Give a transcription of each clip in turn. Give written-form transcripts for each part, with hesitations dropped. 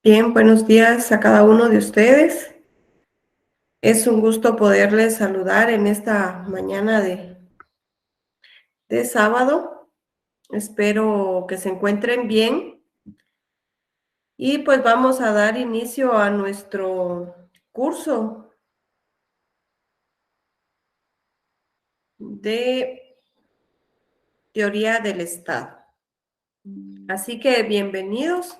Bien, buenos días a cada uno de ustedes. Es un gusto poderles saludar en esta mañana de sábado. Espero que se encuentren bien y pues vamos a dar inicio a nuestro curso de teoría del Estado. Así que bienvenidos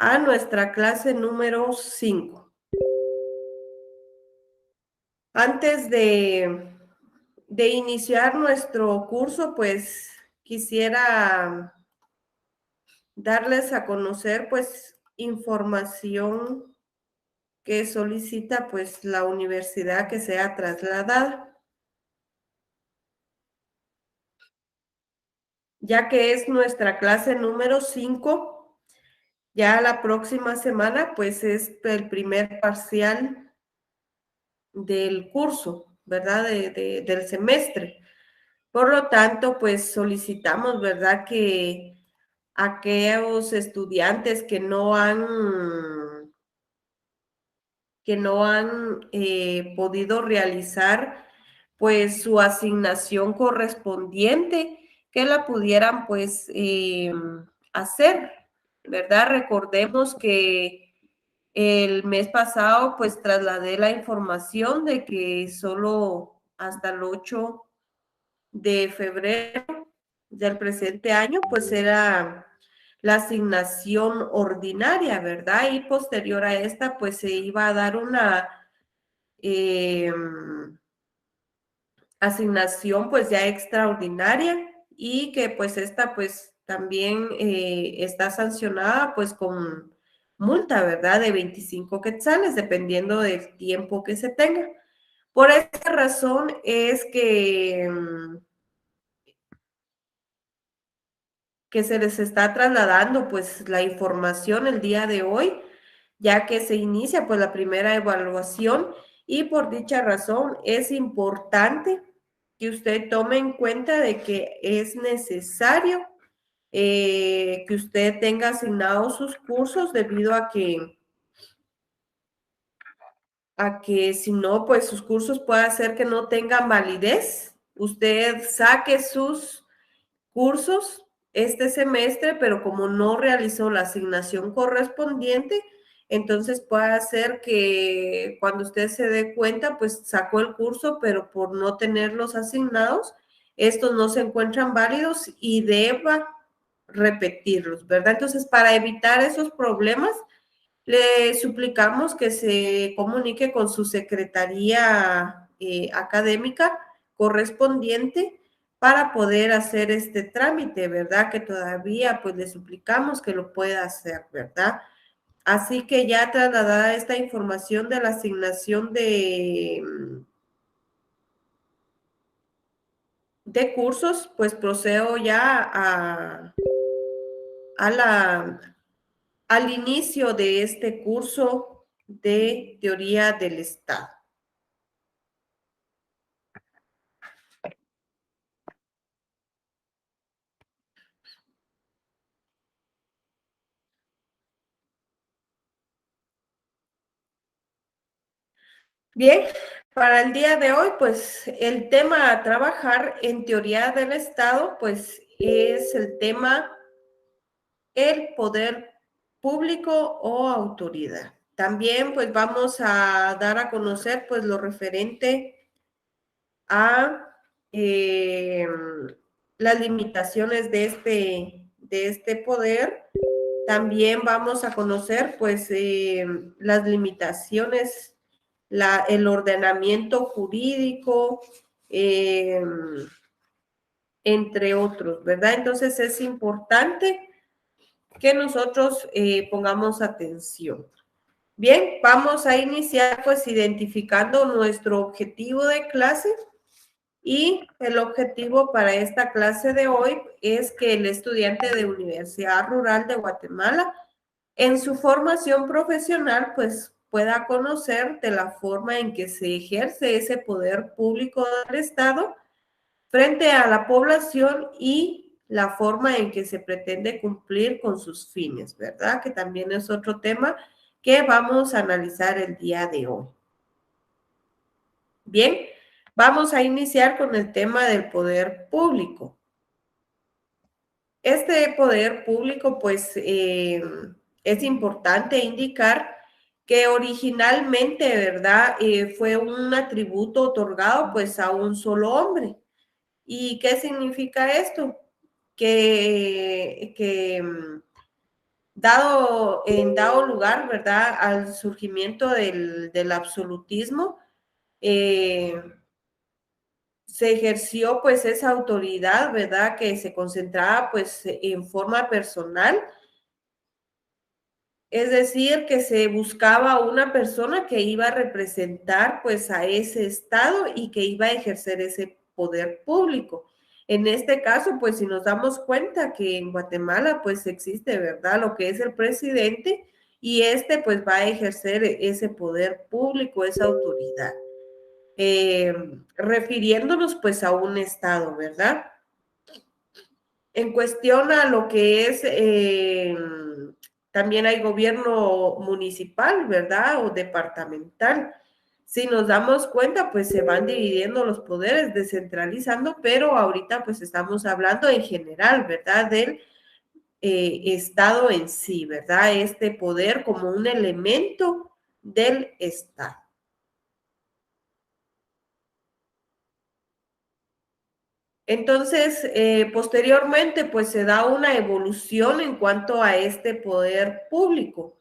a nuestra clase número 5. Antes de iniciar nuestro curso, pues quisiera darles a conocer pues información que solicita pues la universidad que sea trasladada, ya que es nuestra clase número 5. Ya la próxima semana pues es el primer parcial del curso, ¿verdad? Del semestre. Por lo tanto, pues solicitamos, ¿verdad? Que aquellos estudiantes que no han podido realizar pues su asignación correspondiente, que la pudieran pues hacer, ¿verdad? Recordemos que el mes pasado pues trasladé la información de que solo hasta el 8 de febrero del presente año pues era la asignación ordinaria, ¿verdad? Y posterior a esta, pues se iba a dar una eh, asignación pues ya extraordinaria y que pues esta pues también está sancionada pues con multa, ¿verdad? De 25 quetzales, dependiendo del tiempo que se tenga. Por esta razón es que se les está trasladando pues la información el día de hoy, ya que se inicia pues la primera evaluación y por dicha razón es importante que usted tome en cuenta de que es necesario que usted tenga asignados sus cursos debido a que si no, pues sus cursos puede hacer que no tengan validez. Usted saque sus cursos este semestre, pero como no realizó la asignación correspondiente, entonces puede ser que cuando usted se dé cuenta, pues sacó el curso, pero por no tenerlos asignados, estos no se encuentran válidos y deba repetirlos, ¿verdad? Entonces, para evitar esos problemas, le suplicamos que se comunique con su secretaría académica correspondiente para poder hacer este trámite, ¿verdad? Que todavía pues le suplicamos que lo pueda hacer, ¿verdad? Así que ya trasladada esta información de la asignación de cursos, pues procedo ya a al inicio de este curso de teoría del Estado. Bien, para el día de hoy, pues el tema a trabajar en teoría del Estado, pues es el tema el poder público o autoridad. También pues vamos a dar a conocer pues lo referente a las limitaciones de este poder. También vamos a conocer pues las limitaciones, el ordenamiento jurídico, entre otros, ¿verdad? Entonces es importante que nosotros pongamos atención. Bien, vamos a iniciar pues identificando nuestro objetivo de clase. Y el objetivo para esta clase de hoy es que el estudiante de Universidad Rural de Guatemala, en su formación profesional, pues pueda conocer de la forma en que se ejerce ese poder público del Estado frente a la población y la forma en que se pretende cumplir con sus fines, ¿verdad? Que también es otro tema que vamos a analizar el día de hoy. Bien, vamos a iniciar con el tema del poder público. Este poder público, pues, es importante indicar que originalmente, ¿verdad? Fue un atributo otorgado, pues, a un solo hombre. ¿Y qué significa esto? Que en dado lugar, ¿verdad? Al surgimiento del absolutismo, eh, se ejerció pues esa autoridad, ¿verdad? Que se concentraba pues en forma personal, es decir, que se buscaba una persona que iba a representar pues a ese estado y que iba a ejercer ese poder público. En este caso, pues si nos damos cuenta que en Guatemala pues existe, ¿verdad? Lo que es el presidente y este pues va a ejercer ese poder público, esa autoridad. Refiriéndonos pues a un estado, ¿verdad? En cuestión a lo que es, también hay gobierno municipal, ¿verdad? O departamental. Si nos damos cuenta, pues se van dividiendo los poderes, descentralizando, pero ahorita pues estamos hablando en general, ¿verdad? Del Estado en sí, ¿verdad? Este poder como un elemento del Estado. Entonces, posteriormente, pues se da una evolución en cuanto a este poder público.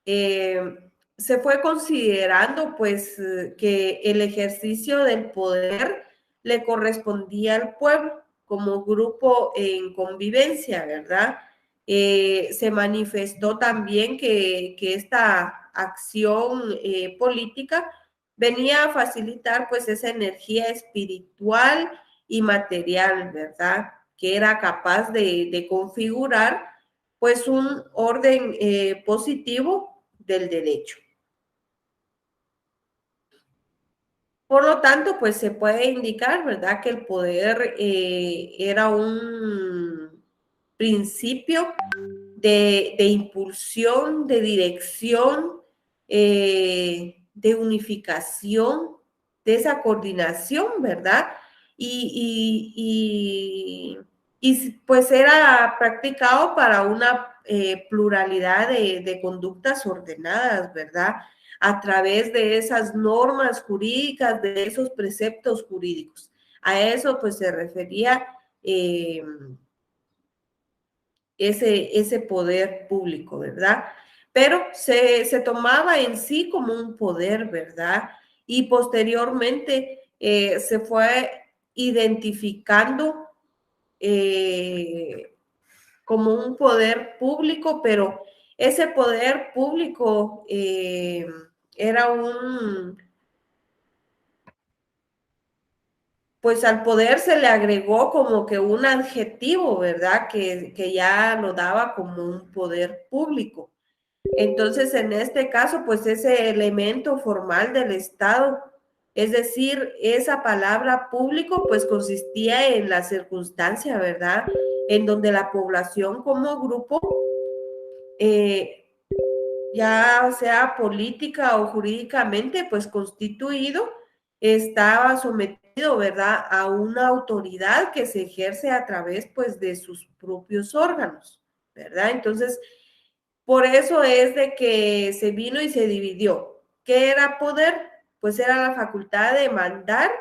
Se fue considerando, pues, que el ejercicio del poder le correspondía al pueblo como grupo en convivencia, ¿verdad? Se manifestó también que esta acción política venía a facilitar, pues, esa energía espiritual y material, ¿verdad? Que era capaz de configurar pues un orden positivo del derecho. Por lo tanto, pues se puede indicar, ¿verdad?, que el poder era un principio de impulsión, de dirección, de unificación, de esa coordinación, ¿verdad? Y pues era practicado para una pluralidad de conductas ordenadas, ¿verdad? A través de esas normas jurídicas, de esos preceptos jurídicos. A eso pues se refería eh, ese poder público, ¿verdad? Pero se tomaba en sí como un poder, ¿verdad? Y posteriormente se fue identificando como un poder público, pero ese poder público era pues al poder se le agregó como que un adjetivo, ¿verdad? Que ya lo daba como un poder público. Entonces, en este caso, pues ese elemento formal del Estado, es decir, esa palabra público, pues consistía en la circunstancia, ¿verdad? En donde la población como grupo, eh, ya sea política o jurídicamente, pues constituido, estaba sometido, ¿verdad?, a una autoridad que se ejerce a través, pues, de sus propios órganos, ¿verdad? Entonces, por eso es de que se vino y se dividió. ¿Qué era poder? Pues era la facultad de mandar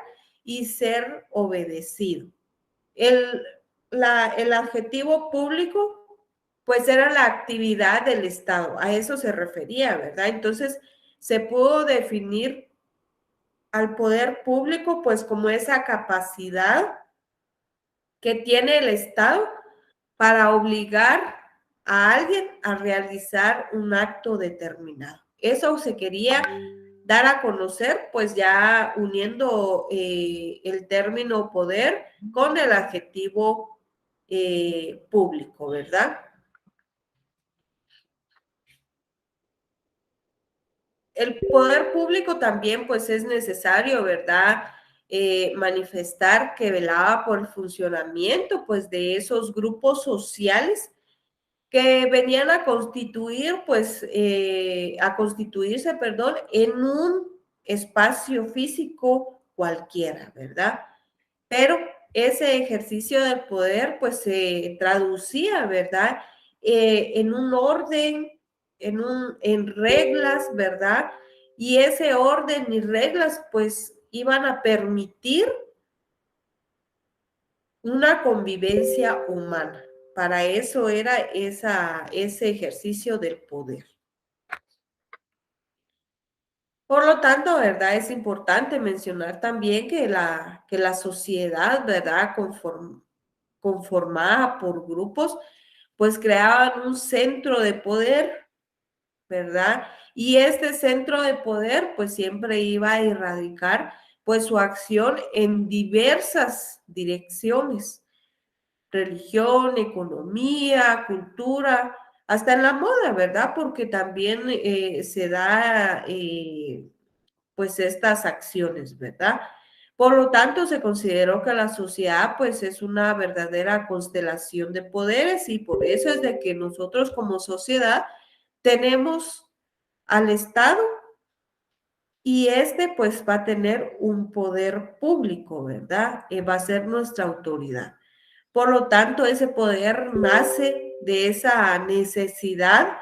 y ser obedecido. El, el adjetivo público, pues era la actividad del Estado, a eso se refería, ¿verdad? Entonces, se pudo definir al poder público, pues como esa capacidad que tiene el Estado para obligar a alguien a realizar un acto determinado. Eso se quería dar a conocer, pues ya uniendo el término poder con el adjetivo público, ¿verdad? El poder público también, pues es necesario, ¿verdad? manifestar que velaba por el funcionamiento, pues, de esos grupos sociales que venían a constituir, pues, a constituirse, perdón, en un espacio físico cualquiera, ¿verdad? Pero ese ejercicio del poder, pues, se traducía, ¿verdad? En un orden, en reglas, ¿verdad? Y ese orden y reglas, pues, iban a permitir una convivencia humana. Para eso era ese ejercicio del poder. Por lo tanto, ¿verdad? Es importante mencionar también que la sociedad, ¿verdad? Conformada por grupos, pues creaban un centro de poder, ¿verdad? Y este centro de poder, pues siempre iba a erradicar, pues su acción en diversas direcciones: religión, economía, cultura, hasta en la moda, ¿verdad? Porque también se da, pues, estas acciones, ¿verdad? Por lo tanto, se consideró que la sociedad, pues, es una verdadera constelación de poderes, y por eso es de que nosotros como sociedad tenemos al Estado, y este, pues, va a tener un poder público, ¿verdad? Va a ser nuestra autoridad. Por lo tanto, ese poder nace de esa necesidad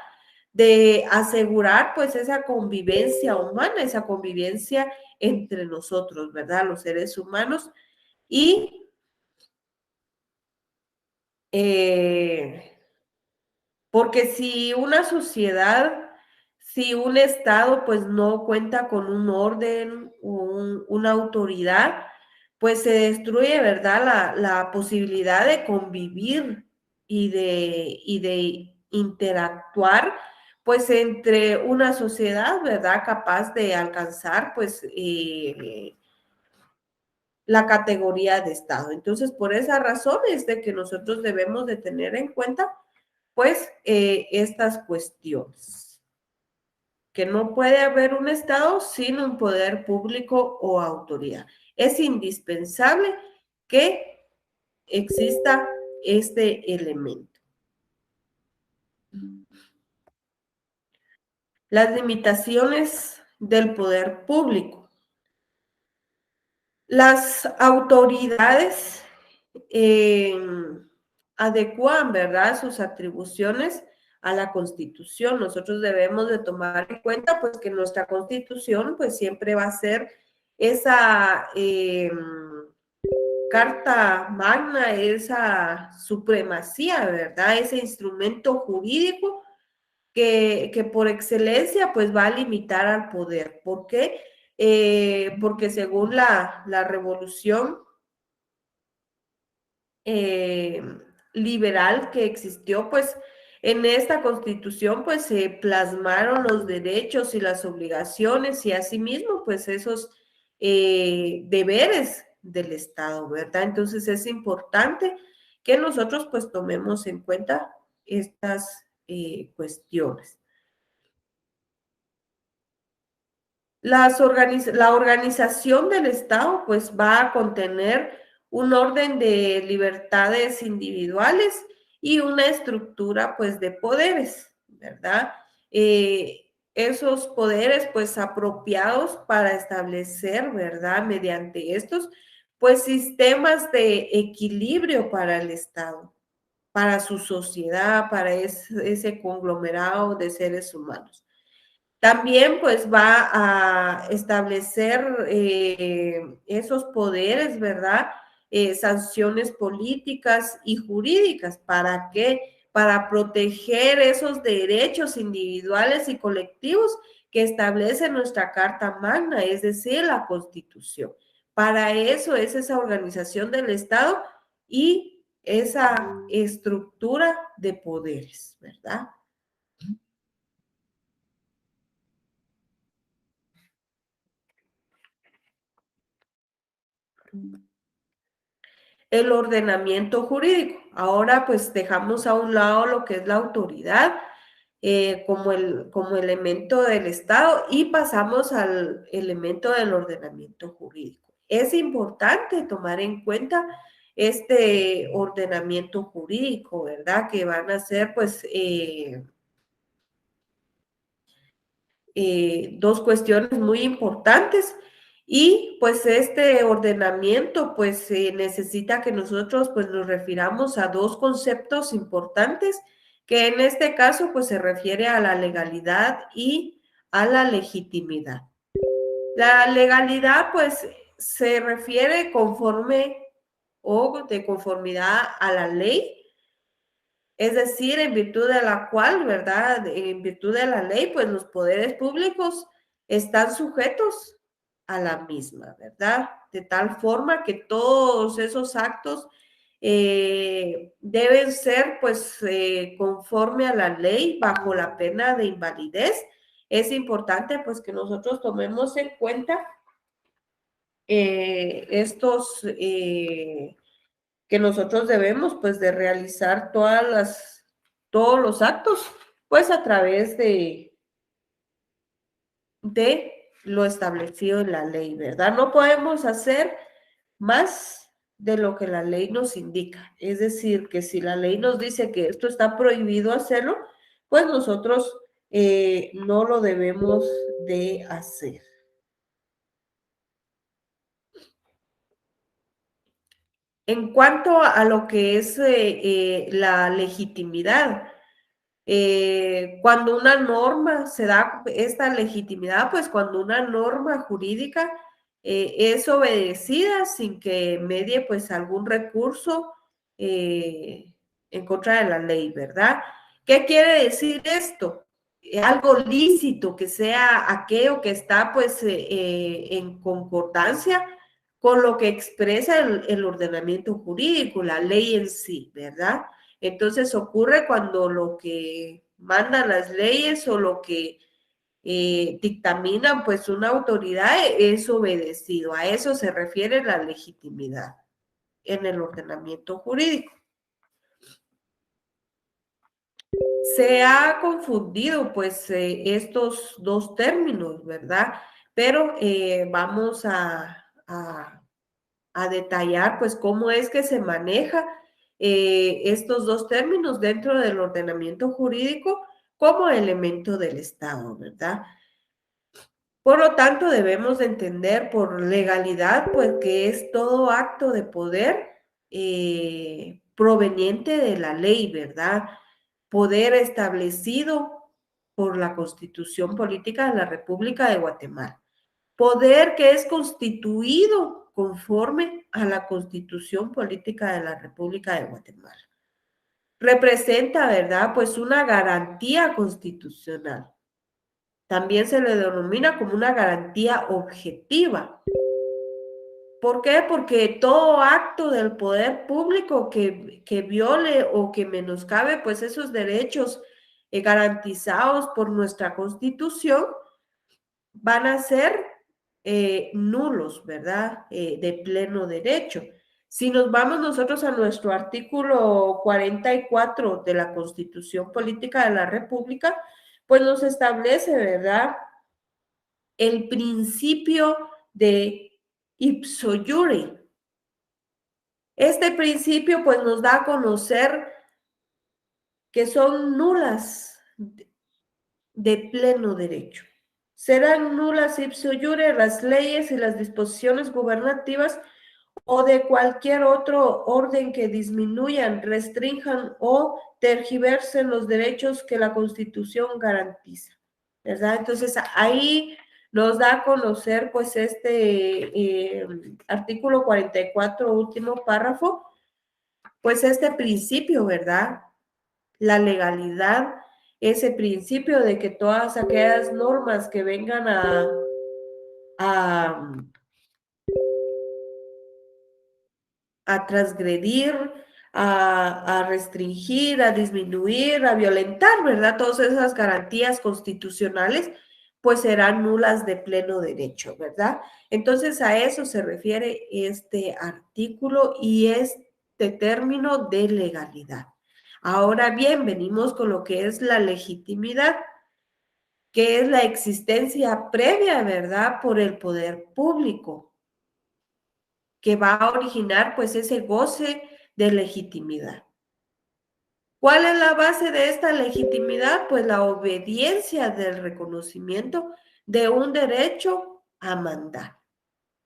de asegurar, pues, esa convivencia humana, esa convivencia entre nosotros, ¿verdad? Los seres humanos. Y porque si una sociedad, si un Estado, pues, no cuenta con un orden, una autoridad, pues se destruye, ¿verdad? La posibilidad de convivir y de interactuar, pues, entre una sociedad, ¿verdad? Capaz de alcanzar, pues, la categoría de Estado. Entonces, por esa razón es de que nosotros debemos de tener en cuenta, pues, estas cuestiones, que no puede haber un Estado sin un poder público o autoridad. Es indispensable que exista este elemento. Las limitaciones del poder público. Las autoridades eh, adecúan, ¿verdad?, sus atribuciones a la Constitución. Nosotros debemos de tomar en cuenta, pues, que nuestra Constitución, pues, siempre va a ser esa carta magna, esa supremacía, ¿verdad?, ese instrumento jurídico que por excelencia, pues, va a limitar al poder. ¿Por qué? Porque según la revolución eh, liberal que existió, pues en esta constitución, pues se plasmaron los derechos y las obligaciones, y asimismo, pues esos deberes del Estado, ¿verdad? Entonces es importante que nosotros, pues, tomemos en cuenta estas cuestiones. La organización del Estado, pues, va a contener un orden de libertades individuales y una estructura, pues, de poderes, ¿verdad? Esos poderes, pues, apropiados para establecer, ¿verdad?, mediante estos, pues, sistemas de equilibrio para el Estado, para su sociedad, para ese conglomerado de seres humanos. También, pues, va a establecer esos poderes, ¿verdad? Sanciones políticas y jurídicas. ¿Para qué? Para proteger esos derechos individuales y colectivos que establece nuestra Carta Magna, es decir, la Constitución. Para eso es esa organización del Estado y esa estructura de poderes, ¿verdad? El ordenamiento jurídico. Ahora, pues, dejamos a un lado lo que es la autoridad como elemento del Estado, y pasamos al elemento del ordenamiento jurídico. es importante tomar en cuenta este ordenamiento jurídico, ¿verdad? Que van a ser, pues, dos cuestiones muy importantes y pues este ordenamiento pues necesita que nosotros pues nos refiramos a dos conceptos importantes que en este caso pues se refiere a la legalidad y a la legitimidad. La legalidad pues se refiere conforme o de conformidad a la ley, es decir, en virtud de la cual, ¿verdad? En virtud de la ley, pues los poderes públicos están sujetos a la misma, ¿verdad? De tal forma que todos esos actos deben ser, pues, conforme a la ley, bajo la pena de invalidez. Es importante, pues, que nosotros tomemos en cuenta estos que nosotros debemos pues de realizar todos los actos pues a través de lo establecido en la ley, ¿verdad? No podemos hacer más de lo que la ley nos indica. Es decir, que si la ley nos dice que esto está prohibido hacerlo, pues nosotros no lo debemos de hacer. En cuanto a lo que es la legitimidad, cuando una norma se da esta legitimidad, pues cuando una norma jurídica es obedecida sin que medie pues algún recurso en contra de la ley, ¿verdad? ¿Qué quiere decir esto? Algo lícito, que sea aquello que está pues en concordancia con lo que expresa el ordenamiento jurídico, la ley en sí, ¿verdad? Entonces ocurre cuando lo que mandan las leyes o lo que dictaminan pues una autoridad es obedecido. A eso se refiere la legitimidad en el ordenamiento jurídico. Se ha confundido pues estos dos términos, ¿verdad? Pero vamos a detallar pues cómo es que se maneja estos dos términos dentro del ordenamiento jurídico como elemento del Estado, ¿verdad? Por lo tanto, debemos de entender por legalidad pues que es todo acto de poder proveniente de la ley, ¿verdad? Poder establecido por la Constitución Política de la República de Guatemala. Poder que es constituido conforme a la Constitución Política de la República de Guatemala. Representa, ¿verdad? Pues una garantía constitucional. También se le denomina como una garantía objetiva. ¿Por qué? Porque todo acto del poder público que viole o que menoscabe pues esos derechos garantizados por nuestra Constitución van a ser nulos, ¿verdad? De pleno derecho. Si nos vamos nosotros a nuestro artículo 44 de la Constitución Política de la República, pues nos establece, ¿verdad? El principio de ipso iure. Este principio pues nos da a conocer que son nulas de pleno derecho. Serán nulas ipso iure las leyes y las disposiciones gubernativas o de cualquier otro orden que disminuyan, restrinjan o tergiversen los derechos que la Constitución garantiza, ¿verdad? Entonces, ahí nos da a conocer, pues, artículo 44, último párrafo, pues, este principio, ¿verdad? La legalidad, ese principio de que todas aquellas normas que vengan a transgredir, a restringir, a disminuir, a violentar, ¿verdad? Todas esas garantías constitucionales, pues serán nulas de pleno derecho, ¿verdad? Entonces a eso se refiere este artículo y este término de legalidad. Ahora bien, venimos con lo que es la legitimidad, que es la existencia previa, ¿verdad?, por el poder público que va a originar pues ese goce de legitimidad. ¿Cuál es la base de esta legitimidad? Pues la obediencia del reconocimiento de un derecho a mandar.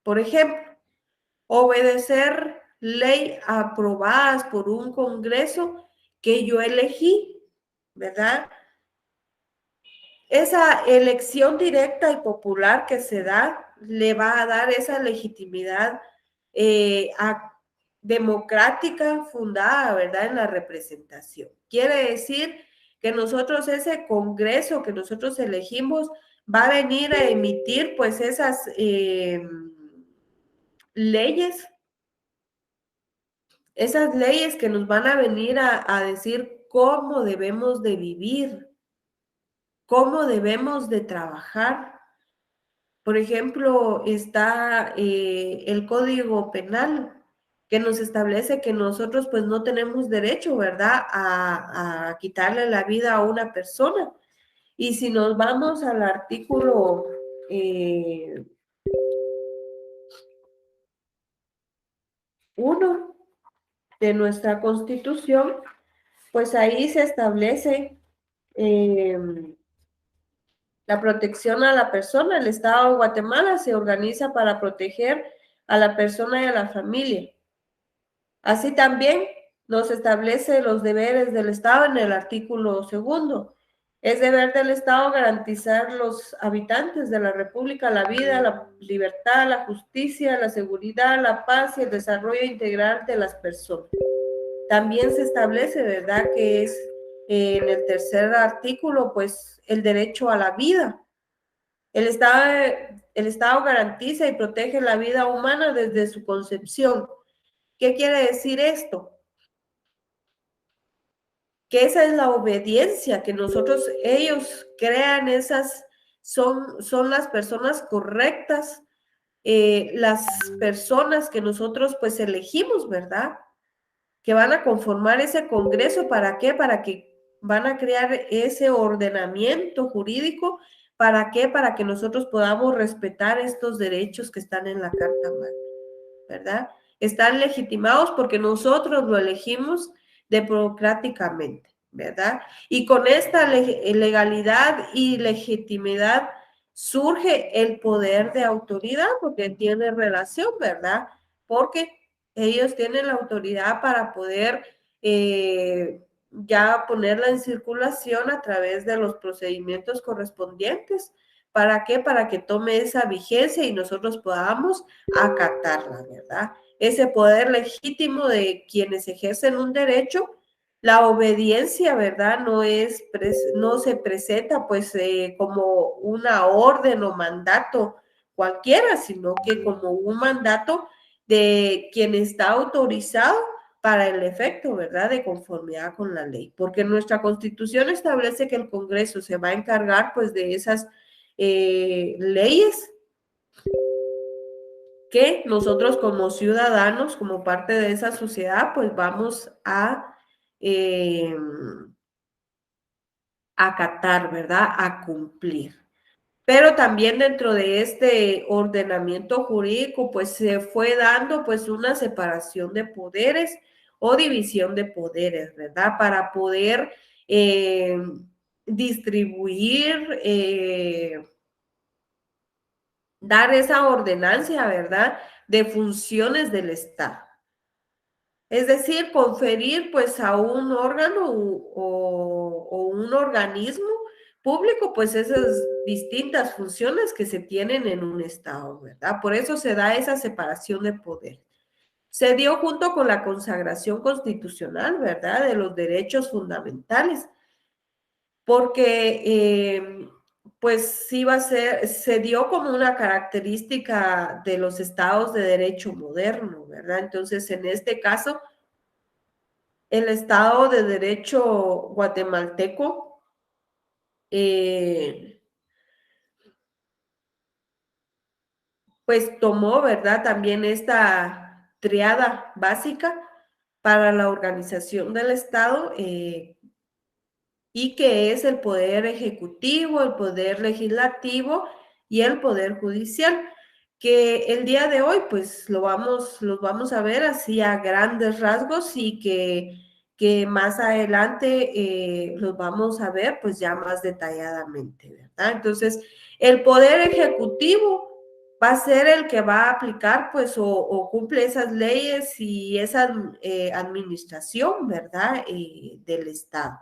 Por ejemplo, obedecer ley aprobadas por un congreso que yo elegí, ¿verdad? Esa elección directa y popular que se da le va a dar esa legitimidad democrática fundada, ¿verdad?, en la representación. Quiere decir que nosotros, ese congreso que nosotros elegimos, va a venir a emitir pues esas leyes que nos van a venir a decir cómo debemos de vivir, cómo debemos de trabajar. Por ejemplo, está el Código Penal, que nos establece que nosotros pues no tenemos derecho, ¿verdad?, a quitarle la vida a una persona. Y si nos vamos al artículo 1 de nuestra Constitución, pues ahí se establece la protección a la persona. El Estado de Guatemala se organiza para proteger a la persona y a la familia. Así también nos establece los deberes del Estado en el artículo 2. Es deber del Estado garantizar a los habitantes de la República la vida, la libertad, la justicia, la seguridad, la paz y el desarrollo integral de las personas. También se establece, ¿verdad?, que es en el tercer artículo, pues, el derecho a la vida. El Estado garantiza y protege la vida humana desde su concepción. ¿Qué quiere decir esto? Que esa es la obediencia, que ellos crean son las personas correctas, las personas que nosotros pues elegimos, ¿verdad?, que van a conformar ese Congreso. ¿Para qué? Para que van a crear ese ordenamiento jurídico. ¿Para qué? Para que nosotros podamos respetar estos derechos que están en la Carta Magna, ¿verdad? Están legitimados porque nosotros lo elegimos democráticamente, ¿verdad? Y con esta legalidad y legitimidad surge el poder de autoridad, porque tiene relación, ¿verdad? Porque ellos tienen la autoridad para poder ya ponerla en circulación a través de los procedimientos correspondientes. ¿Para qué? Para que tome esa vigencia y nosotros podamos acatarla, ¿verdad? Ese poder legítimo de quienes ejercen un derecho. La obediencia, ¿verdad?, no se presenta pues como una orden o mandato cualquiera, sino que como un mandato de quien está autorizado para el efecto, ¿verdad?, de conformidad con la ley. Porque nuestra Constitución establece que el Congreso se va a encargar pues de esas leyes que nosotros como ciudadanos, como parte de esa sociedad, pues vamos a acatar, ¿verdad?, a cumplir. Pero también dentro de este ordenamiento jurídico, pues se fue dando pues una separación de poderes o división de poderes, ¿verdad?, para poder distribuir, dar esa ordenancia, ¿verdad?, de funciones del Estado. Es decir, conferir pues a un órgano o un organismo público pues esas distintas funciones que se tienen en un Estado, ¿verdad? Por eso se da esa separación de poder. Se dio junto con la consagración constitucional, ¿verdad?, de los derechos fundamentales, porque pues se dio como una característica de los estados de derecho moderno, ¿verdad? Entonces, en este caso, el Estado de Derecho guatemalteco pues tomó, ¿verdad?, también esta triada básica para la organización del Estado y que es el poder ejecutivo, el poder legislativo y el poder judicial. que el día de hoy pues los vamos a ver así a grandes rasgos y que más adelante los vamos a ver pues ya más detalladamente, ¿verdad? Entonces, el poder ejecutivo va a ser el que va a aplicar pues o cumple esas leyes y esa administración, ¿verdad? Del Estado.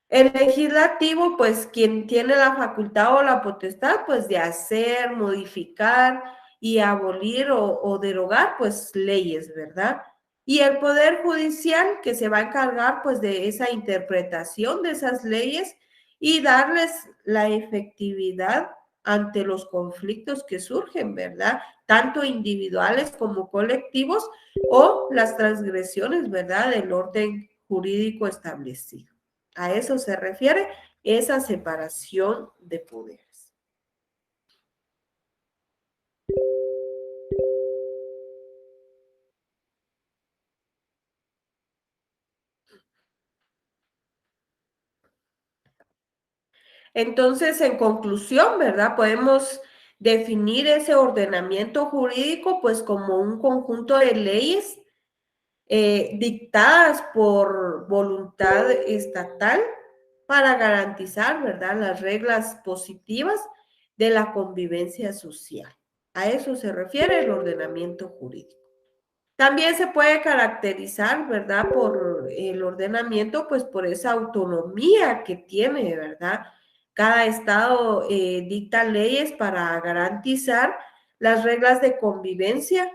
El legislativo, pues quien tiene la facultad o la potestad, pues de hacer, modificar y abolir o derogar, pues leyes, ¿verdad? Y el Poder Judicial, que se va a encargar, pues de esa interpretación de esas leyes y darles la efectividad ante los conflictos que surgen, ¿verdad? Tanto individuales como colectivos o las transgresiones, ¿verdad? Del orden jurídico establecido. A eso se refiere esa separación de poderes. Entonces, en conclusión, ¿verdad? Podemos definir ese ordenamiento jurídico pues como un conjunto de leyes dictadas por voluntad estatal para garantizar, ¿verdad?, las reglas positivas de la convivencia social. A eso se refiere el ordenamiento jurídico. También se puede caracterizar, ¿verdad?, por el ordenamiento, pues por esa autonomía que tiene, ¿verdad? Cada estado dicta leyes para garantizar las reglas de convivencia,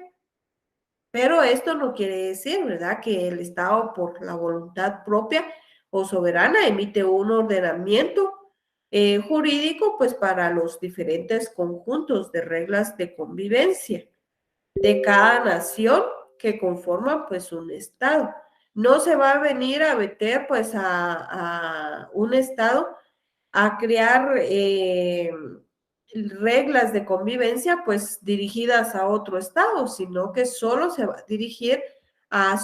pero esto no quiere decir, ¿verdad?, que el estado por la voluntad propia o soberana emite un ordenamiento jurídico, pues para los diferentes conjuntos de reglas de convivencia de cada nación que conforma pues un estado. No se va a venir a meter pues a un estado a crear reglas de convivencia pues dirigidas a otro estado, sino que solo se va a dirigir a a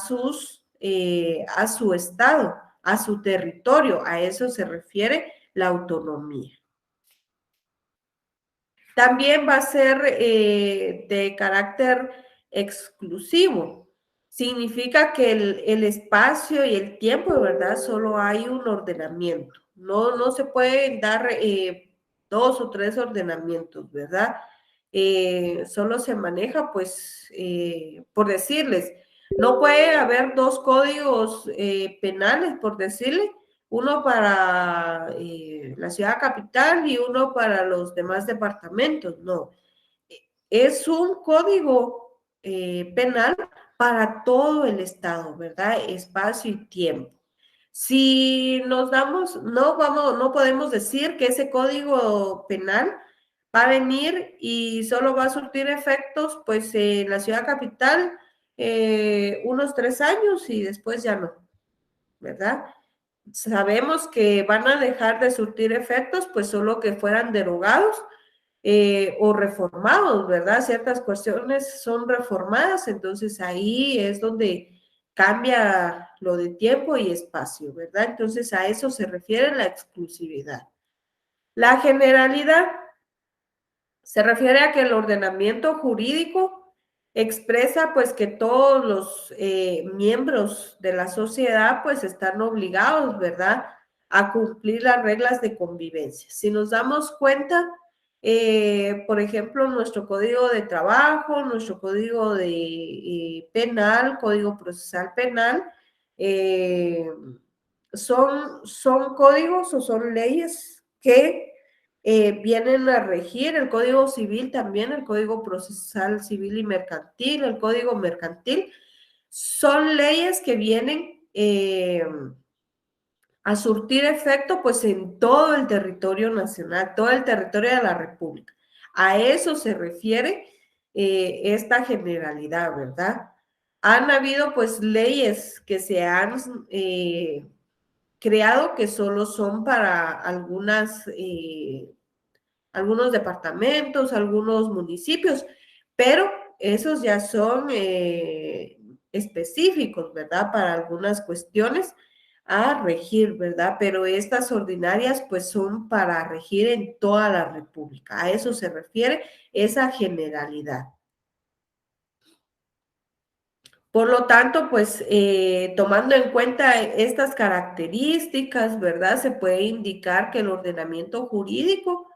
su estado, a su territorio. A eso se refiere la autonomía. También va a ser de carácter exclusivo. Significa que el espacio y el tiempo, de verdad, solo hay un ordenamiento. No se pueden dar dos o tres ordenamientos, ¿verdad? Solo se maneja, pues, por decirles, no puede haber dos códigos penales, por decirle, uno para la ciudad capital y uno para los demás departamentos, no. Es un código penal para todo el estado, ¿verdad? Espacio y tiempo. Si nos damos, no podemos decir que ese código penal va a venir y solo va a surtir efectos, pues en la ciudad capital unos 3 años y después ya no, ¿verdad? Sabemos que van a dejar de surtir efectos, pues solo que fueran derogados o reformados, ¿verdad? Ciertas cuestiones son reformadas, entonces ahí es donde cambia lo de tiempo y espacio, ¿verdad? Entonces a eso se refiere la exclusividad. La generalidad se refiere a que el ordenamiento jurídico expresa pues que todos los miembros de la sociedad pues están obligados, ¿verdad?, a cumplir las reglas de convivencia. Si nos damos cuenta, por ejemplo, nuestro código de trabajo, nuestro código de penal, código procesal penal, son códigos o son leyes que vienen a regir el Código Civil también, el Código Procesal Civil y Mercantil, el Código Mercantil. Son leyes que vienen a surtir efecto pues en todo el territorio nacional, todo el territorio de la República. A eso se refiere esta generalidad, ¿verdad? Han habido pues leyes que se han creado que solo son para algunos departamentos, algunos municipios, pero esos ya son específicos, ¿verdad? Para algunas cuestiones. a regir, ¿verdad? Pero estas ordinarias pues son para regir en toda la República. A eso se refiere esa generalidad. Por lo tanto, pues tomando en cuenta estas características, ¿verdad? Se puede indicar que el ordenamiento jurídico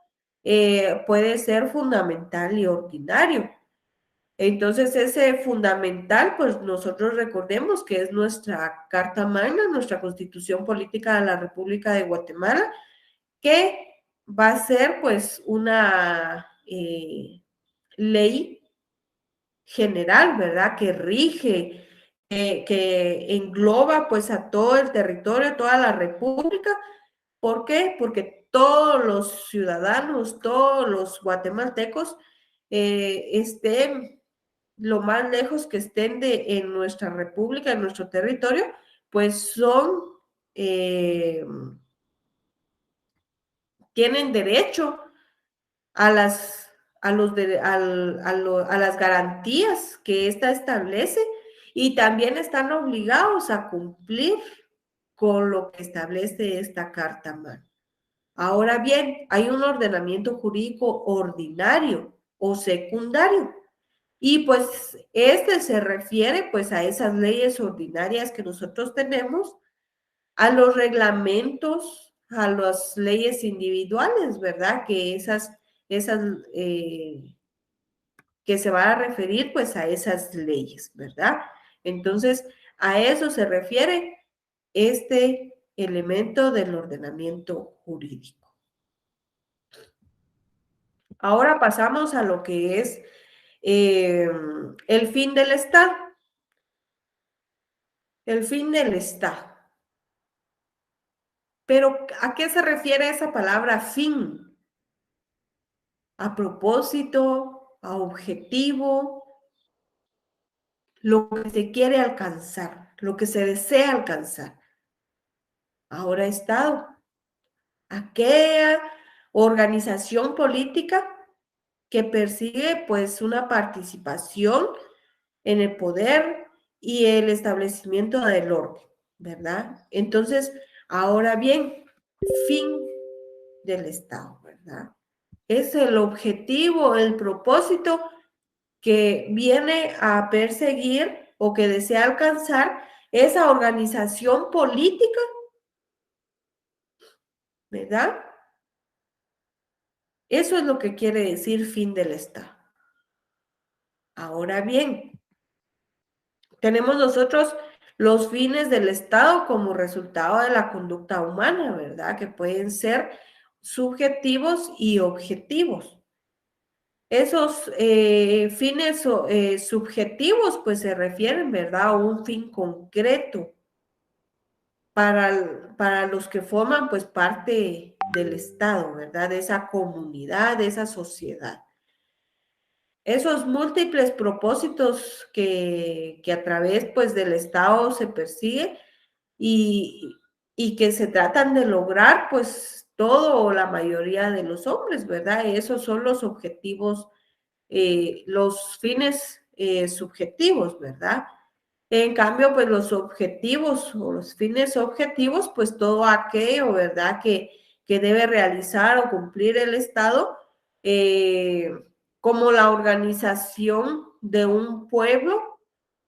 puede ser fundamental y ordinario. Entonces, ese fundamental, pues nosotros recordemos que es nuestra Carta Magna, nuestra Constitución Política de la República de Guatemala, que va a ser pues una ley general, ¿verdad? Que rige, que engloba pues a todo el territorio, a toda la República. ¿Por qué? Porque todos los ciudadanos, todos los guatemaltecos estén lo más lejos que estén en nuestra república, en nuestro territorio, pues tienen derecho a las, a los de, al- a las garantías que ésta establece y también están obligados a cumplir con lo que establece esta Carta Magna. Ahora bien, hay un ordenamiento jurídico ordinario o secundario. Y pues este se refiere pues a esas leyes ordinarias que nosotros tenemos, a los reglamentos, a las leyes individuales, ¿verdad? Que esas que se va a referir pues a esas leyes, ¿verdad? Entonces, a eso se refiere este elemento del ordenamiento jurídico. Ahora pasamos a lo que es el fin del Estado. El fin del Estado. Pero, ¿a qué se refiere esa palabra fin? ¿A propósito? ¿A objetivo? Lo que se quiere alcanzar, lo que se desea alcanzar. Ahora Estado. Aquella organización política que persigue pues una participación en el poder y el establecimiento del orden, ¿verdad? Entonces, ahora bien, fin del Estado, ¿verdad? Es el objetivo, el propósito que viene a perseguir o que desea alcanzar esa organización política, ¿verdad? Eso es lo que quiere decir fin del Estado. Ahora bien, tenemos nosotros los fines del Estado como resultado de la conducta humana, ¿verdad? Que pueden ser subjetivos y objetivos. Esos fines subjetivos pues se refieren, ¿verdad? A un fin concreto para los que forman pues parte del Estado, ¿verdad? De esa comunidad, de esa sociedad. Esos múltiples propósitos que a través pues del Estado se persigue y, y que se tratan de lograr pues todo o la mayoría de los hombres, ¿verdad? Esos son los objetivos, los fines subjetivos, ¿verdad? En cambio, pues los objetivos o los fines objetivos, pues todo aquello, ¿verdad? Que debe realizar o cumplir el Estado, eh, como la organización de un pueblo,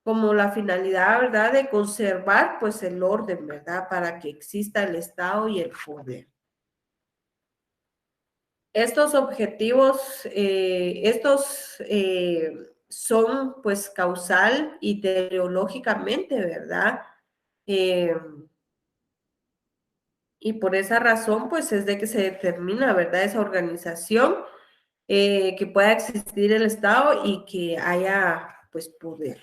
como la finalidad, ¿verdad? De conservar, pues el orden, ¿verdad? Para que exista el Estado y el poder. Estos objetivos, son pues causal y teleológicamente, ¿verdad? Eh, y por esa razón, pues es de que se determina, ¿verdad? Esa organización, que pueda existir el Estado y que haya pues poder.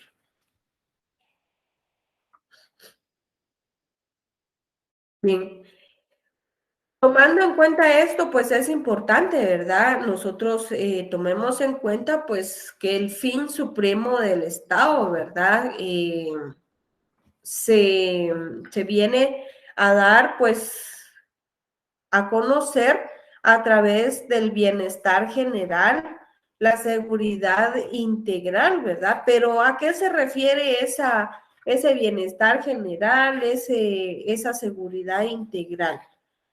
Bien, tomando en cuenta esto, pues es importante, ¿verdad? Nosotros tomemos en cuenta, pues, que el fin supremo del Estado, ¿verdad? Se, se viene a dar, pues, a conocer a través del bienestar general, la seguridad integral, ¿verdad? Pero ¿a qué se refiere ese bienestar general, esa seguridad integral.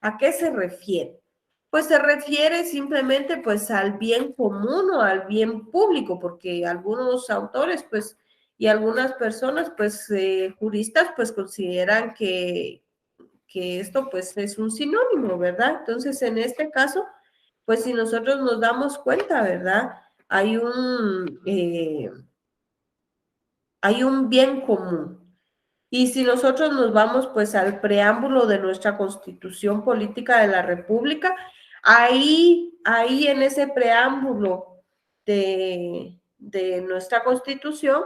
¿A qué se refiere? Pues se refiere simplemente pues al bien común o al bien público, porque algunos autores pues y algunas personas pues juristas pues consideran que esto pues es un sinónimo, ¿verdad? Entonces en este caso pues si nosotros nos damos cuenta, ¿verdad? Hay un bien común. Y si nosotros nos vamos pues al preámbulo de nuestra Constitución Política de la República, ahí en ese preámbulo de nuestra Constitución,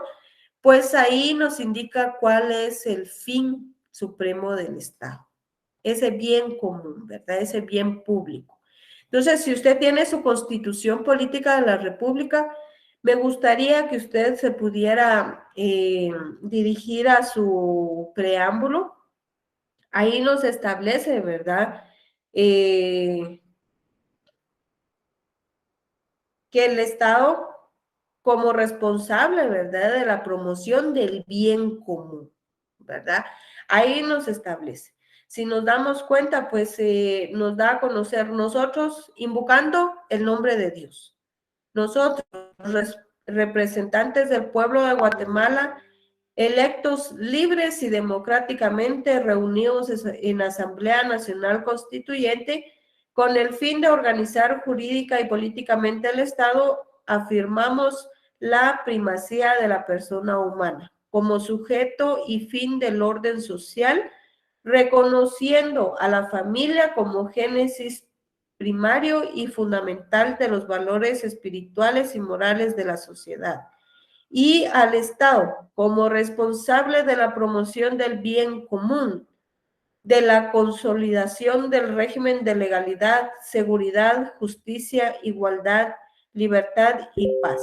pues ahí nos indica cuál es el fin supremo del Estado, ese bien común, ¿verdad? Ese bien público. Entonces, si usted tiene su Constitución Política de la República, me gustaría que usted se pudiera dirigir a su preámbulo. Ahí nos establece, ¿verdad? Que el Estado como responsable, ¿verdad? De la promoción del bien común, ¿verdad? Ahí nos establece. Si nos damos cuenta, pues nos da a conocer nosotros invocando el nombre de Dios. Nosotros, representantes del pueblo de Guatemala, electos libres y democráticamente reunidos en Asamblea Nacional Constituyente, con el fin de organizar jurídica y políticamente el Estado, afirmamos la primacía de la persona humana como sujeto y fin del orden social, reconociendo a la familia como génesis primario y fundamental de los valores espirituales y morales de la sociedad, y al Estado como responsable de la promoción del bien común, de la consolidación del régimen de legalidad, seguridad, justicia, igualdad, libertad y paz.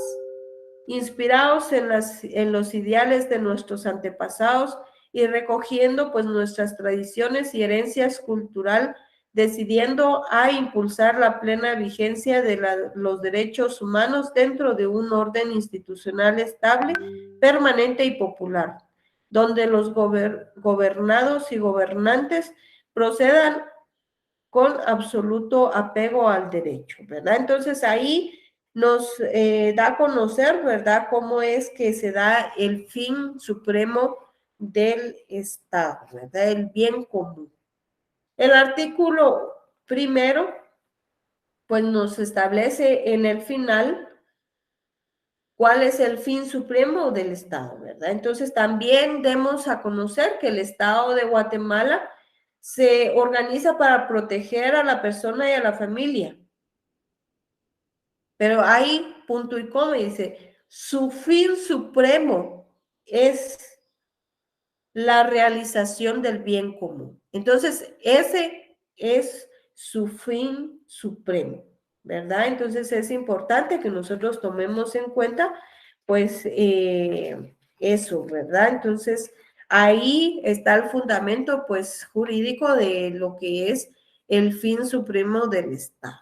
Inspirados en los ideales de nuestros antepasados y recogiendo pues nuestras tradiciones y herencias cultural, decidiendo a impulsar la plena vigencia de los derechos humanos dentro de un orden institucional estable, permanente y popular, donde los gobernados y gobernantes procedan con absoluto apego al derecho, ¿verdad? Entonces ahí nos da a conocer, ¿verdad?, cómo es que se da el fin supremo del Estado, ¿verdad?, el bien común. El artículo primero, pues nos establece en el final cuál es el fin supremo del Estado, ¿verdad? Entonces también demos a conocer que el Estado de Guatemala se organiza para proteger a la persona y a la familia. Pero hay punto y coma, y dice, su fin supremo es la realización del bien común. Entonces, ese es su fin supremo, ¿verdad? Entonces, es importante que nosotros tomemos en cuenta, pues, eso, ¿verdad? Entonces, ahí está el fundamento, pues, jurídico de lo que es el fin supremo del Estado.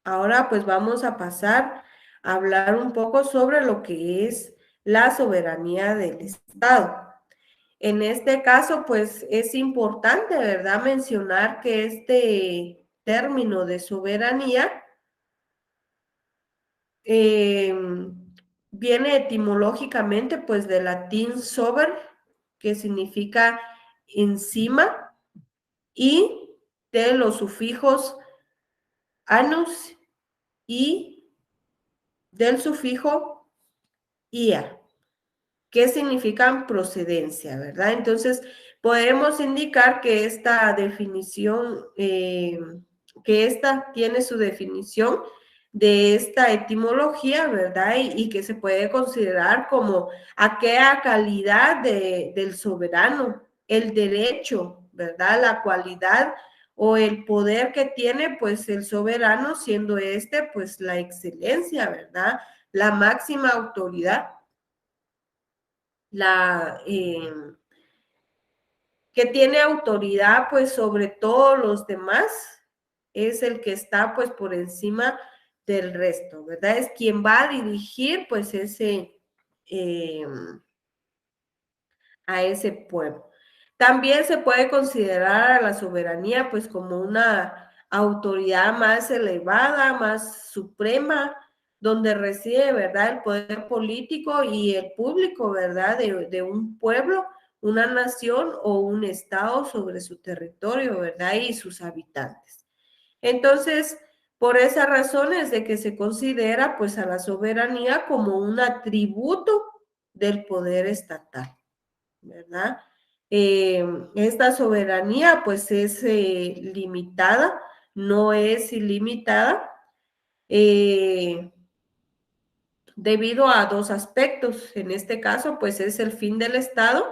Ahora pues vamos a pasar a hablar un poco sobre lo que es la soberanía del Estado. En este caso pues es importante, ¿verdad?, mencionar que este término de soberanía viene etimológicamente pues del latín sober, que significa encima, y de los sufijos anus y del sufijo ia, que significan procedencia, ¿verdad? Entonces, podemos indicar que esta definición, que esta tiene su definición de esta etimología, ¿verdad? Y que se puede considerar como aquella calidad del soberano, el derecho, ¿verdad? La cualidad o el poder que tiene, pues, el soberano, siendo pues, la excelencia, ¿verdad? La máxima autoridad, que tiene autoridad pues sobre todos los demás, es el que está pues por encima del resto, ¿verdad? Es quien va a dirigir pues a ese pueblo. También se puede considerar a la soberanía pues como una autoridad más elevada, más suprema, donde reside, ¿verdad?, el poder político y el público, ¿verdad?, de un pueblo, una nación o un estado sobre su territorio, ¿verdad?, y sus habitantes. Entonces, por esas razones de que se considera pues a la soberanía como un atributo del poder estatal, ¿verdad? Esta soberanía pues es limitada, no es ilimitada, debido a dos aspectos. En este caso pues es el fin del Estado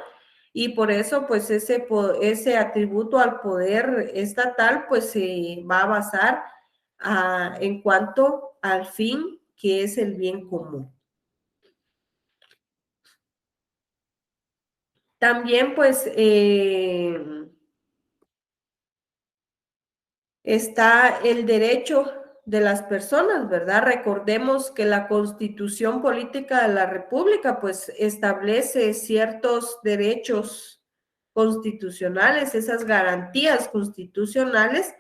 y por eso pues ese atributo al poder estatal pues se va a basar en cuanto al fin que es el bien común. También pues está el derecho de las personas, ¿verdad? Recordemos que la Constitución Política de la República, pues, establece ciertos derechos constitucionales, esas garantías constitucionales,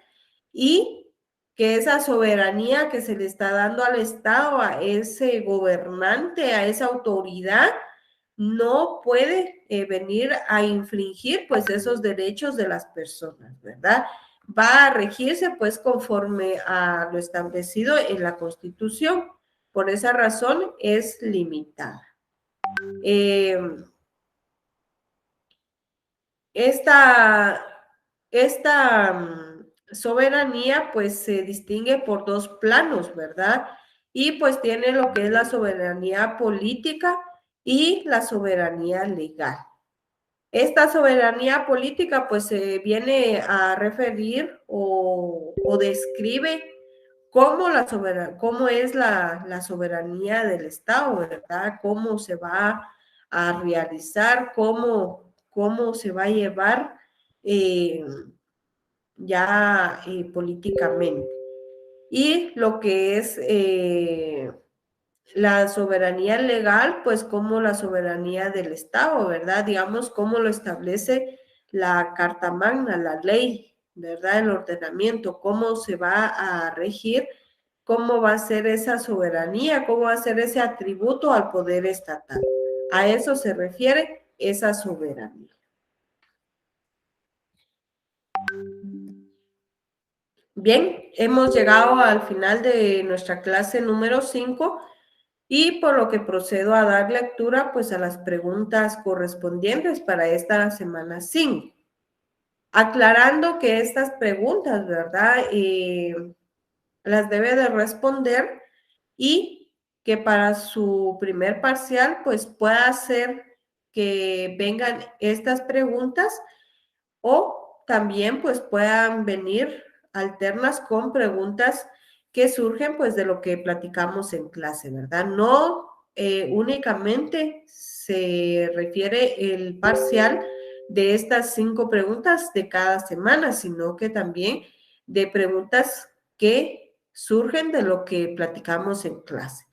y que esa soberanía que se le está dando al Estado, a ese gobernante, a esa autoridad, no puede venir a infringir, pues, esos derechos de las personas, ¿verdad? Va a regirse pues conforme a lo establecido en la Constitución. Por esa razón es limitada. Esta soberanía pues se distingue por dos planos, ¿verdad? Y pues tiene lo que es la soberanía política y la soberanía legal. Esta soberanía política pues se viene a referir o describe cómo es la soberanía del Estado, ¿verdad? Cómo se va a realizar, cómo se va a llevar políticamente. Y lo que es la soberanía legal, pues como la soberanía del Estado, ¿verdad? Digamos, cómo lo establece la Carta Magna, la ley, ¿verdad? El ordenamiento, cómo se va a regir, cómo va a ser esa soberanía, cómo va a ser ese atributo al poder estatal. A eso se refiere esa soberanía. Bien, hemos llegado al final de nuestra clase número 5. Y por lo que procedo a dar lectura pues a las preguntas correspondientes para esta semana 5. Aclarando que estas preguntas, ¿verdad? Las debe de responder y que para su primer parcial pues pueda ser que vengan estas preguntas o también pues puedan venir alternas con preguntas que surgen pues de lo que platicamos en clase, ¿verdad? No únicamente se refiere el parcial de estas 5 preguntas de cada semana, sino que también de preguntas que surgen de lo que platicamos en clase.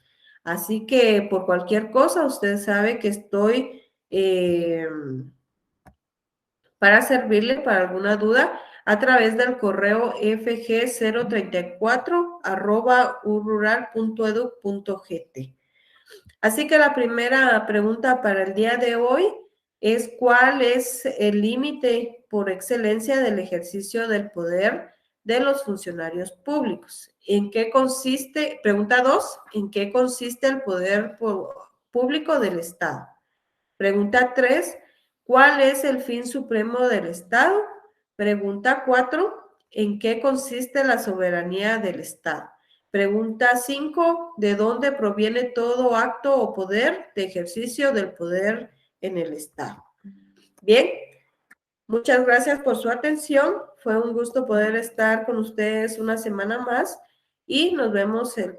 Así que por cualquier cosa, usted sabe que estoy para servirle para alguna duda a través del correo fg034@urural.edu.gt. Así que la primera pregunta para el día de hoy es ¿cuál es el límite por excelencia del ejercicio del poder de los funcionarios públicos? ¿En qué consiste, pregunta 2, ¿en qué consiste el poder público del Estado? Pregunta 3, ¿cuál es el fin supremo del Estado? Pregunta 4, ¿en qué consiste la soberanía del Estado? Pregunta 5, ¿de dónde proviene todo acto o poder de ejercicio del poder en el Estado? Bien, muchas gracias por su atención. Fue un gusto poder estar con ustedes una semana más y nos vemos el